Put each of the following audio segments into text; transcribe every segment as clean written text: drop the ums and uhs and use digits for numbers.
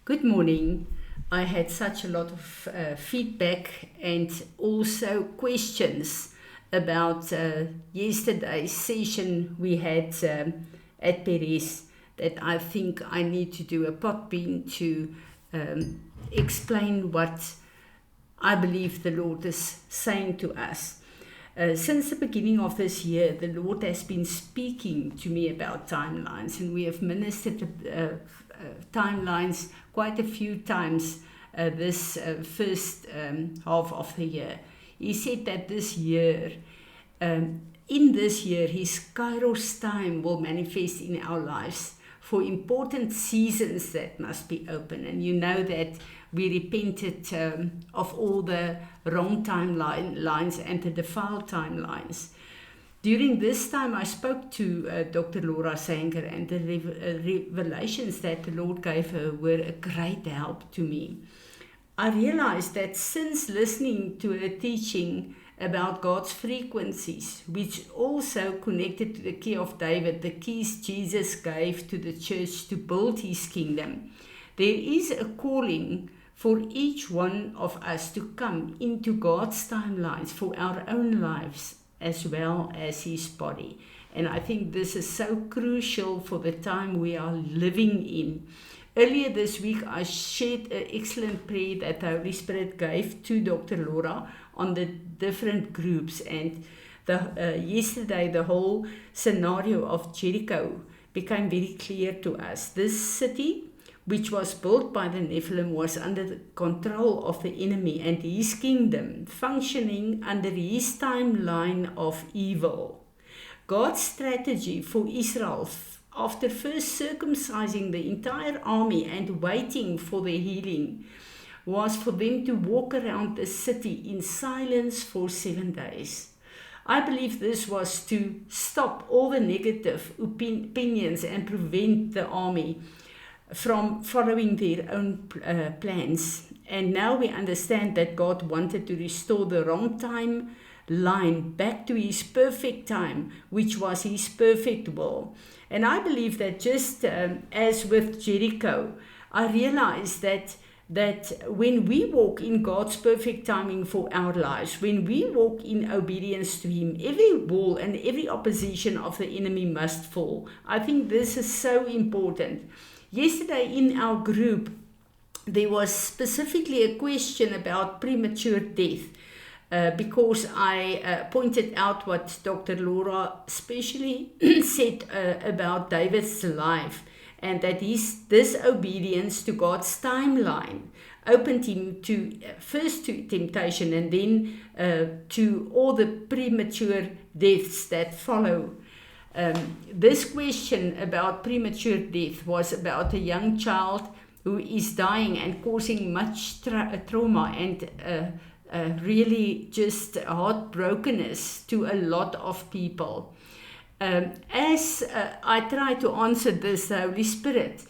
Good morning. I had such a lot of feedback and also questions about yesterday's session we had at Perez that I think I need to do a potbean to explain what I believe the Lord is saying to us. Since the beginning of this year, the Lord has been speaking to me about timelines, and we have ministered timelines quite a few times this first half of the year. He said that this year, in this year, His Kairos time will manifest in our lives for important seasons that must be open. And you know that we repented of all the wrong timelines and the defiled timelines. During this time, I spoke to Dr. Laura Sanger, and the revelations that the Lord gave her were a great help to me. I realized that since listening to her teaching about God's frequencies, which also connected to the key of David, the keys Jesus gave to the church to build His kingdom, there is a calling for each one of us to come into God's timelines for our own lives as well as His body. And I think this is so crucial for the time we are living in. Earlier this week, I shared an excellent prayer that the Holy gave to Dr. Laura on the different groups. And yesterday, the whole scenario of Jericho became very clear to us. This city, which was built by the Nephilim, was under the control of the enemy and his kingdom, functioning under his timeline of evil. God's strategy for Israel, after first circumcising the entire army and waiting for their healing, was for them to walk around the city in silence for 7 days. I believe this was to stop all the negative opinions and prevent the army from following their own plans. And now we understand that God wanted to restore the wrong timeline back to His perfect time, which was His perfect will. And I believe that just as with Jericho, I realized that when we walk in God's perfect timing for our lives, when we walk in obedience to Him, every wall and every opposition of the enemy must fall. I think this is so important. Yesterday in our group, there was specifically a question about premature death because I pointed out what Dr. Laura especially said about David's life, and that his disobedience to God's timeline opened him to first to temptation and then to all the premature deaths that follow. This question about premature death was about a young child who is dying and causing much trauma and really just heartbrokenness to a lot of people. As I tried to answer this, the Holy Spirit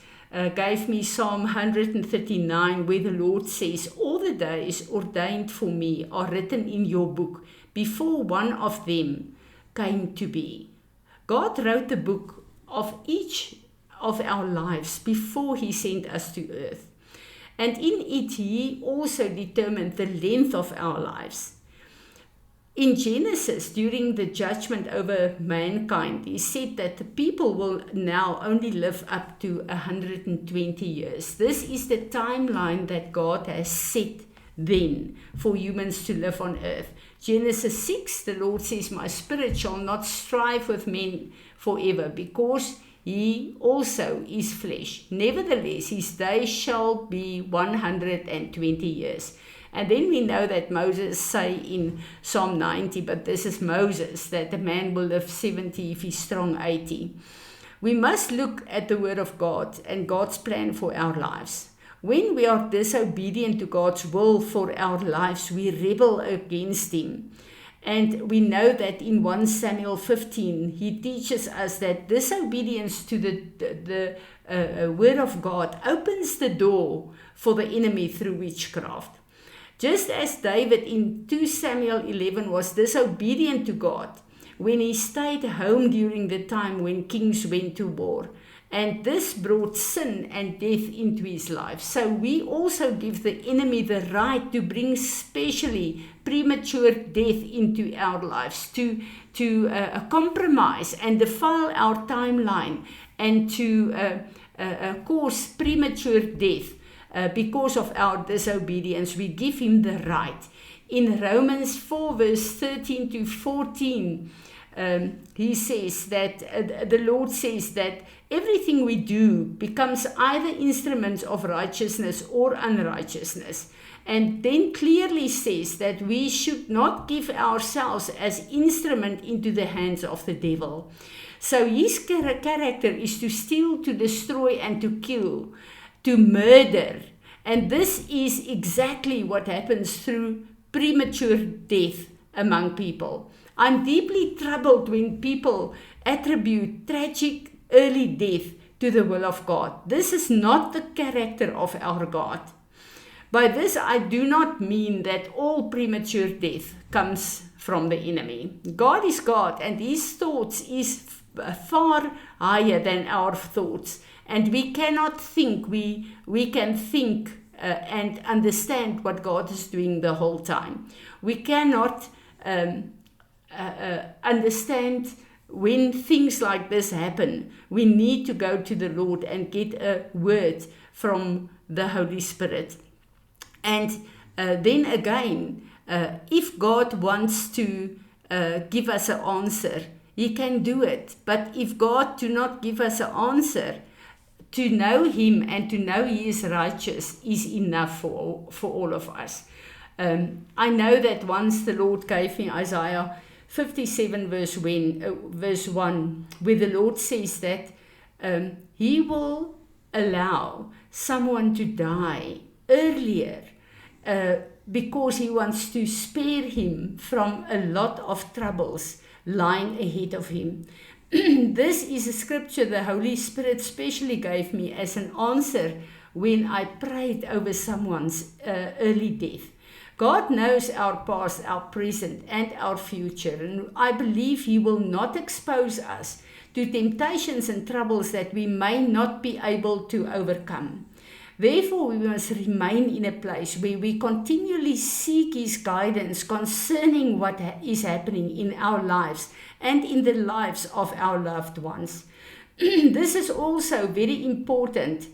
gave me Psalm 139, where the Lord says, "All the days ordained for me are written in your book before one of them came to be." God wrote the book of each of our lives before He sent us to earth. And in it, He also determined the length of our lives. In Genesis, during the judgment over mankind, He said that the people will now only live up to 120 years. This is the timeline that God has set then for humans to live on earth. Genesis 6, the Lord says, "My spirit shall not strive with men forever, because he also is flesh. Nevertheless, his days shall be 120 years." And then we know that Moses say in Psalm 90, but this is Moses, that a man will live 70 if he's strong 80. We must look at the word of God and God's plan for our lives. When we are disobedient to God's will for our lives, we rebel against Him. And we know that in 1 Samuel 15, He teaches us that disobedience to the word of God opens the door for the enemy through witchcraft. Just as David in 2 Samuel 11 was disobedient to God when he stayed home during the time when kings went to war, And this brought sin and death into his life. So we also give the enemy the right to bring specially premature death into our lives, to compromise and defile our timeline, and to cause premature death because of our disobedience. We give him the right. In Romans 4 verse 13 to 14, he says that the Lord says that everything we do becomes either instruments of righteousness or unrighteousness. And then clearly says that we should not give ourselves as instrument into the hands of the devil. So his character is to steal, to destroy, and to kill, to murder. And this is exactly what happens through premature death among people. I'm deeply troubled when people attribute tragic early death to the will of God. This is not the character of our God. By this, I do not mean that all premature death comes from the enemy. God is God, and his thoughts is far higher than our thoughts. And we cannot think, we can think and understand what God is doing the whole time. We cannot understand when things like this happen. We need to go to the Lord and get a word from the Holy Spirit. And then again, if God wants to give us an answer, he can do it. But if God do not give us an answer, to know him and to know he is righteous is enough for all of us. I know that once the Lord gave me Isaiah 57 verse 1, where the Lord says that he will allow someone to die earlier because he wants to spare him from a lot of troubles lying ahead of him. This is a scripture the Holy Spirit specially gave me as an answer when I prayed over someone's early death. God knows our past, our present, and our future, and I believe he will not expose us to temptations and troubles that we may not be able to overcome. Therefore, we must remain in a place where we continually seek his guidance concerning what is happening in our lives and in the lives of our loved ones. This is also very important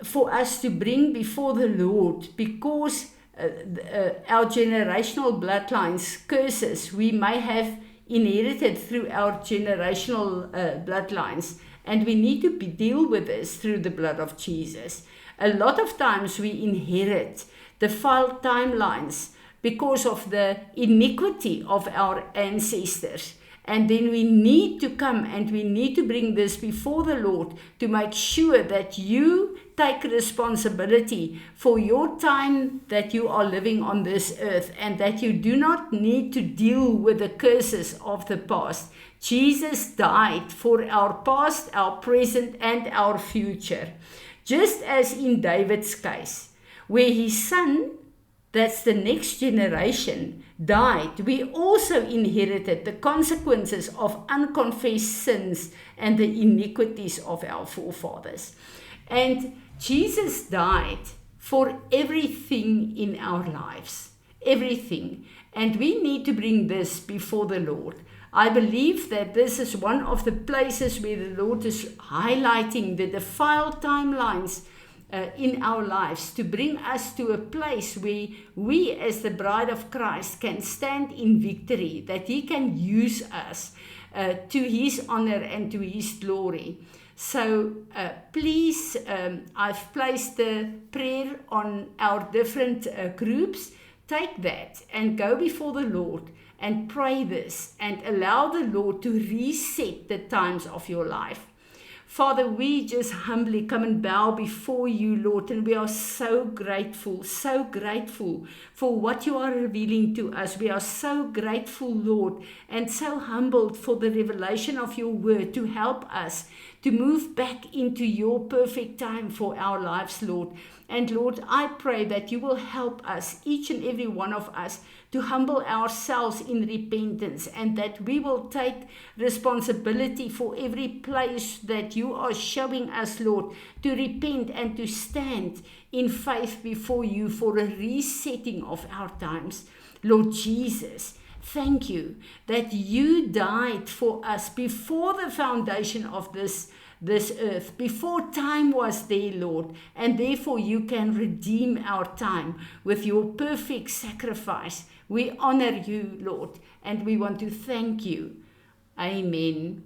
for us to bring before the Lord, because our generational bloodlines curses we may have inherited through our generational bloodlines. And we need to deal with this through the blood of Jesus. A lot of times we inherit defiled timelines because of the iniquity of our ancestors. And then we need to come and we need to bring this before the Lord to make sure that you take responsibility for your time that you are living on this earth, and that you do not need to deal with the curses of the past. Jesus died for our past, our present, and our future. Just as in David's case, where his son, that's the next generation, died, we also inherited the consequences of unconfessed sins and the iniquities of our forefathers. And Jesus died for everything in our lives, everything. And we need to bring this before the Lord. I believe that this is one of the places where the Lord is highlighting the defiled timelines in our lives, to bring us to a place where we as the bride of Christ can stand in victory, that he can use us to his honor and to his glory. So please, I've placed the prayer on our different groups. Take that and go before the Lord and pray this and allow the Lord to reset the times of your life. Father, we just humbly come and bow before you, Lord, and we are so grateful for what you are revealing to us. We are so grateful, Lord, and so humbled for the revelation of your word to help us to move back into your perfect time for our lives, Lord. And Lord, I pray that you will help us, each and every one of us, to humble ourselves in repentance, and that we will take responsibility for every place that you are showing us, Lord, to repent and to stand in faith before you for a resetting of our times. Lord Jesus, thank you that you died for us before the foundation of this earth, before time was there, Lord, and therefore you can redeem our time with your perfect sacrifice. We honor you, Lord, and we want to thank you. Amen.